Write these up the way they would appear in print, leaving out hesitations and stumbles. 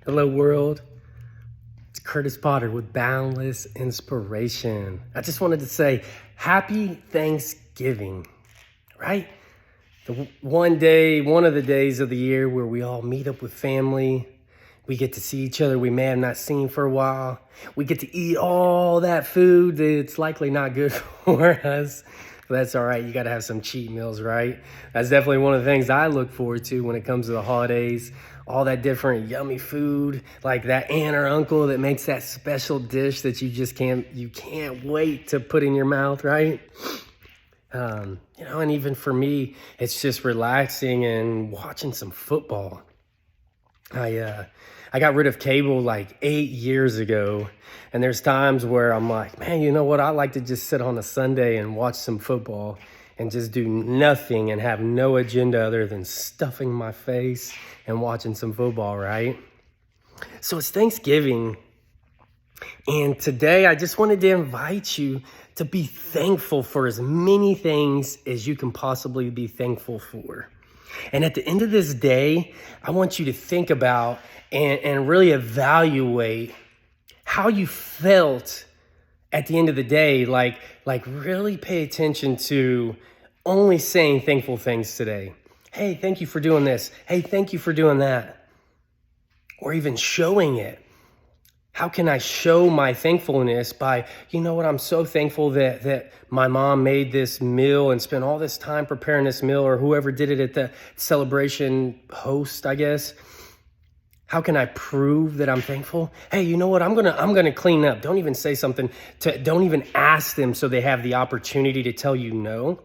Hello, world. It's Kurtis Potter with Boundless Inspiration. I just wanted to say happy Thanksgiving, right? One of the days of the year where we all meet up with family. We get to see each other we may have not seen for a while. We get to eat all that food that's likely not good for us. But that's all right. You got to have some cheat meals, right? That's definitely one of the things I look forward to when it comes to the holidays. All that different yummy food, like that aunt or uncle that makes that special dish that you can't wait to put in your mouth, right? And even for me, it's just relaxing and watching some football. I got rid of cable like 8 years ago, and there's times where I'm like, man, you know what? I like to just sit on a Sunday and watch some football and just do nothing and have no agenda other than stuffing my face and watching some football, right? So it's Thanksgiving, and today I just wanted to invite you to be thankful for as many things as you can possibly be thankful for. And at the end of this day, I want you to think about and really evaluate how you felt at the end of the day. Like really pay attention to only saying thankful things today. Hey, thank you for doing this. Hey, thank you for doing that. Or even showing it. How can I show my thankfulness by, you know what, I'm so thankful that my mom made this meal and spent all this time preparing this meal, or whoever did it at the celebration host, I guess. How can I prove that I'm thankful? Hey, you know what, I'm gonna clean up. Don't even say something, don't even ask them so they have the opportunity to tell you no.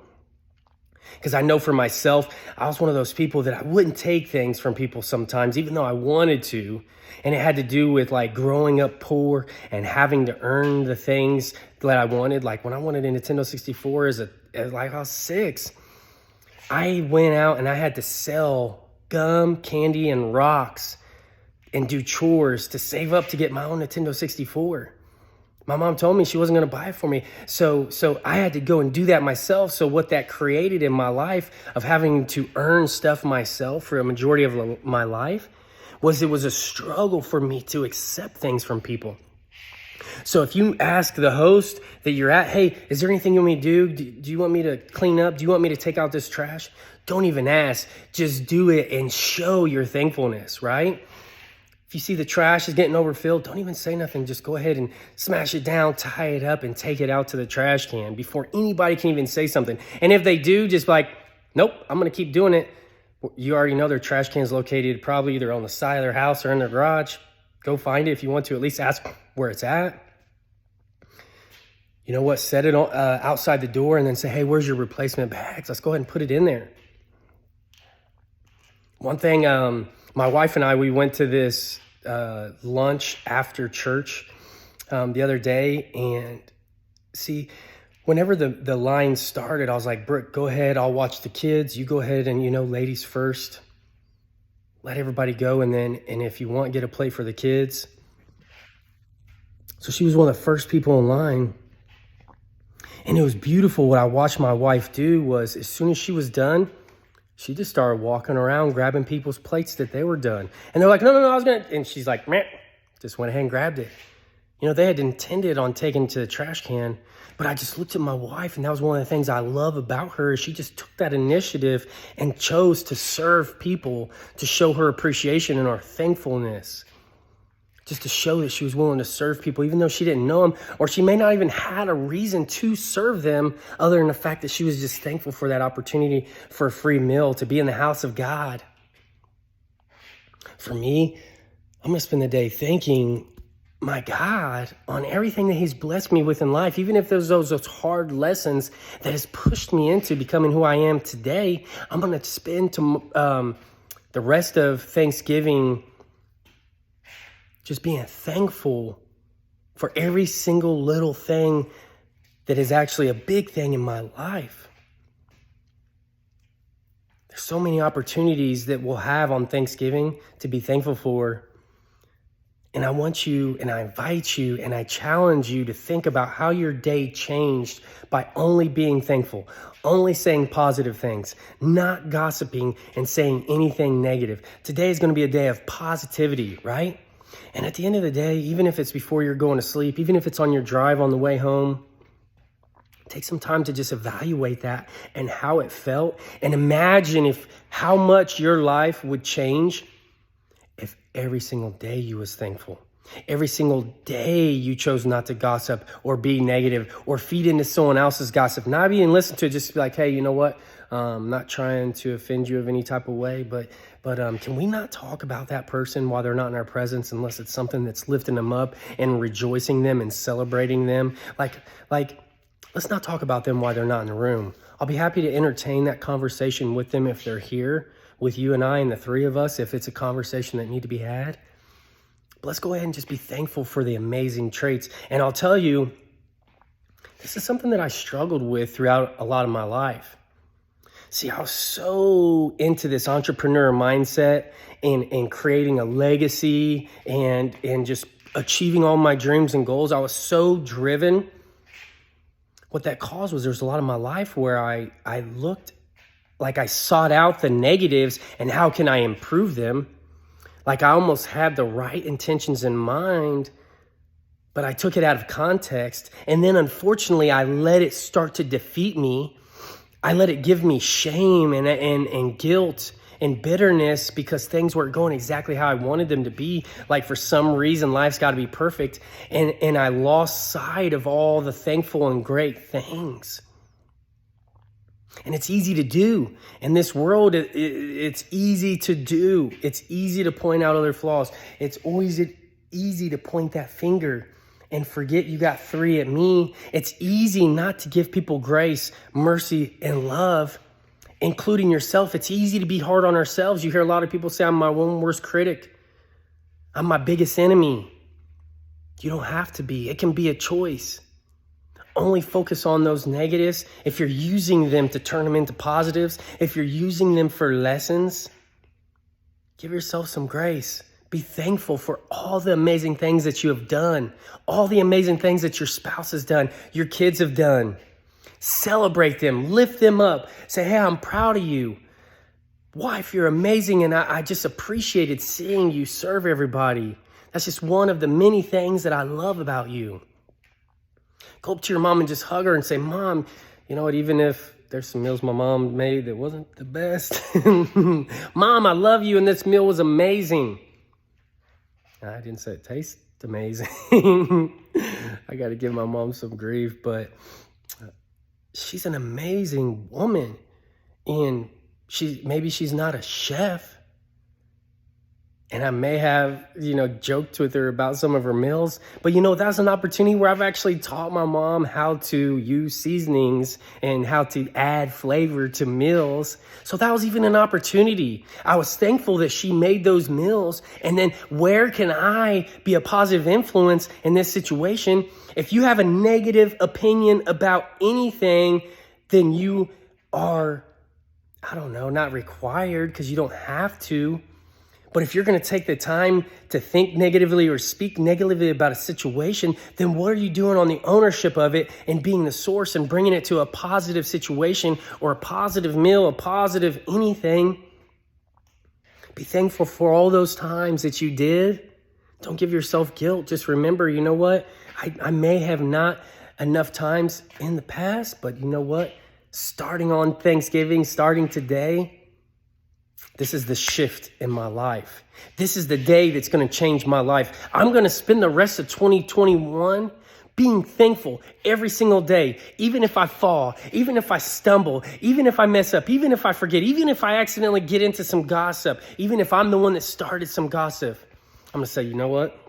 Because I know for myself, I was one of those people that I wouldn't take things from people sometimes, even though I wanted to. And it had to do with like growing up poor and having to earn the things that I wanted. Like when I wanted a Nintendo 64 as I was 6, I went out and I had to sell gum, candy, and rocks and do chores to save up to get my own Nintendo 64. My mom told me she wasn't going to buy it for me. So I had to go and do that myself. So what that created in my life of having to earn stuff myself for a majority of my life was it was a struggle for me to accept things from people. So if you ask the host that you're at, hey, is there anything you want me to do? Do you want me to clean up? Do you want me to take out this trash? Don't even ask. Just do it and show your thankfulness, right? If you see the trash is getting overfilled, don't even say nothing. Just go ahead and smash it down, tie it up, and take it out to the trash can before anybody can even say something. And if they do, just like, nope, I'm going to keep doing it. You already know their trash can is located probably either on the side of their house or in their garage. Go find it if you want to. At least ask where it's at. You know what? Set it outside the door and then say, hey, where's your replacement bags? Let's go ahead and put it in there. One thing, my wife and I, we went to this lunch after church the other day, and see, whenever the line started, I was like, Brooke, go ahead, I'll watch the kids. You go ahead and, ladies first. Let everybody go, and if you want, get a plate for the kids. So she was one of the first people in line, and it was beautiful. What I watched my wife do was, as soon as she was done, she just started walking around, grabbing people's plates that they were done. And they're like, no, I was going to. And she's like, meh, just went ahead and grabbed it. They had intended on taking it to the trash can, but I just looked at my wife, and that was one of the things I love about her. Is she just took that initiative and chose to serve people, to show her appreciation and our thankfulness. Just to show that she was willing to serve people, even though she didn't know them, or she may not even had a reason to serve them other than the fact that she was just thankful for that opportunity for a free meal, to be in the house of God. For me, I'm going to spend the day thanking my God on everything that he's blessed me with in life, even if there's those hard lessons that has pushed me into becoming who I am today. I'm going to spend the rest of Thanksgiving just being thankful for every single little thing that is actually a big thing in my life. There's so many opportunities that we'll have on Thanksgiving to be thankful for. And I want you, and I invite you, and I challenge you to think about how your day changed by only being thankful, only saying positive things, not gossiping and saying anything negative. Today is going to be a day of positivity, right? And at the end of the day, even if it's before you're going to sleep, even if it's on your drive on the way home, take some time to just evaluate that and how it felt. And imagine how much your life would change if every single day you was thankful. Every single day you chose not to gossip or be negative or feed into someone else's gossip. Not even listen to it, just be like, hey, you know what? I'm not trying to offend you of any type of way, but can we not talk about that person while they're not in our presence unless it's something that's lifting them up and rejoicing them and celebrating them? Like, let's not talk about them while they're not in the room. I'll be happy to entertain that conversation with them if they're here with you and I and the three of us, if it's a conversation that need to be had. But let's go ahead and just be thankful for the amazing traits. And I'll tell you, this is something that I struggled with throughout a lot of my life. See, I was so into this entrepreneur mindset and creating a legacy and just achieving all my dreams and goals. I was so driven. What that caused was there's a lot of my life where I looked like I sought out the negatives and how can I improve them? Like I almost had the right intentions in mind, but I took it out of context. And then unfortunately, I let it start to defeat me. I let it give me shame and guilt and bitterness because things weren't going exactly how I wanted them to be. Like for some reason, life's got to be perfect. And I lost sight of all the thankful and great things. And it's easy to do. In this world, it's easy to do. It's easy to point out other flaws. It's always easy to point that finger and forget you got three at me. It's easy not to give people grace, mercy, and love, including yourself. It's easy to be hard on ourselves. You hear a lot of people say, I'm my own worst critic. I'm my biggest enemy. You don't have to be. It can be a choice. Only focus on those negatives. If you're using them to turn them into positives, if you're using them for lessons, give yourself some grace. Be thankful for all the amazing things that you have done, all the amazing things that your spouse has done, your kids have done. Celebrate them, lift them up. Say, hey, I'm proud of you. Wife, you're amazing, and I just appreciated seeing you serve everybody. That's just one of the many things that I love about you. Go up to your mom and just hug her and say, Mom, you know what, even if there's some meals my mom made that wasn't the best, Mom, I love you, and this meal was amazing. I didn't say it tastes amazing. I got to give my mom some grief, but she's an amazing woman. And maybe she's not a chef. And I may have, joked with her about some of her meals. But, that's an opportunity where I've actually taught my mom how to use seasonings and how to add flavor to meals. So that was even an opportunity. I was thankful that she made those meals. And then where can I be a positive influence in this situation? If you have a negative opinion about anything, then you are, not required, because you don't have to. But if you're going to take the time to think negatively or speak negatively about a situation, then what are you doing on the ownership of it and being the source and bringing it to a positive situation or a positive meal, a positive anything? Be thankful for all those times that you did. Don't give yourself guilt. Just remember, you know what? I may have not enough times in the past, but you know what? Starting on Thanksgiving, starting today, this is the shift in my life. This is the day that's going to change my life. I'm going to spend the rest of 2021 being thankful every single day, even if I fall, even if I stumble, even if I mess up, even if I forget, even if I accidentally get into some gossip, even if I'm the one that started some gossip. I'm going to say, you know what?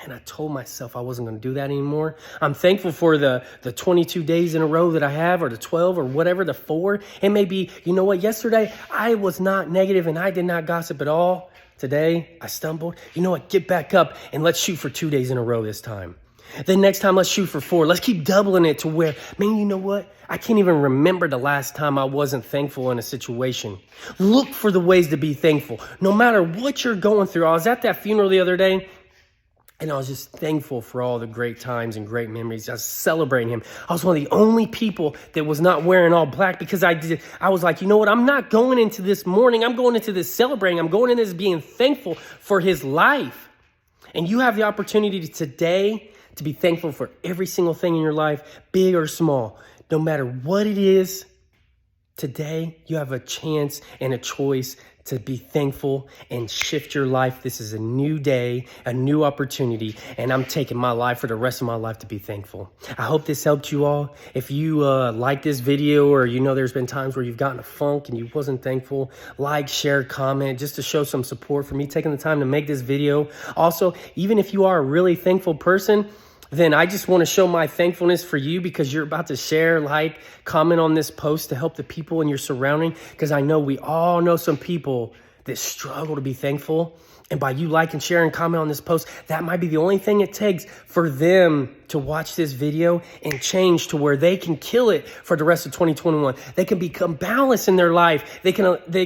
And I told myself I wasn't going to do that anymore. I'm thankful for the 22 days in a row that I have, or the 12, or whatever, the 4. It may be, you know what, yesterday I was not negative and I did not gossip at all. Today I stumbled. You know what, get back up and let's shoot for 2 days in a row this time. Then next time, let's shoot for 4. Let's keep doubling it to where, man, you know what? I can't even remember the last time I wasn't thankful in a situation. Look for the ways to be thankful. No matter what you're going through. I was at that funeral the other day, and I was just thankful for all the great times and great memories. I was celebrating him. I was one of the only people that was not wearing all black, because I was like, you know what? I'm not going into this mourning. I'm going into this celebrating. I'm going into this being thankful for his life. And you have the opportunity today to be thankful for every single thing in your life, big or small. No matter what it is, today you have a chance and a choice to be thankful and shift your life. This is a new day, a new opportunity, and I'm taking my life for the rest of my life to be thankful. I hope this helped you all. If you like this video, or there's been times where you've gotten a funk and you wasn't thankful, like, share, comment, just to show some support for me taking the time to make this video. Also, even if you are a really thankful person, then I just want to show my thankfulness for you, because you're about to share, like, comment on this post to help the people in your surrounding, because I know we all know some people that struggle to be thankful. And by you liking, sharing, comment on this post, that might be the only thing it takes for them to watch this video and change to where they can kill it for the rest of 2021. They can become balanced in their life. They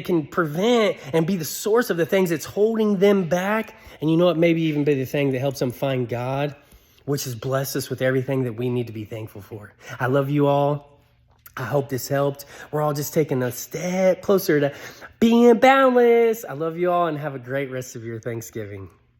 can prevent and be the source of the things that's holding them back. And you know what? Maybe even be the thing that helps them find God, which has blessed us with everything that we need to be thankful for. I love you all. I hope this helped. We're all just taking a step closer to being boundless. I love you all, and have a great rest of your Thanksgiving.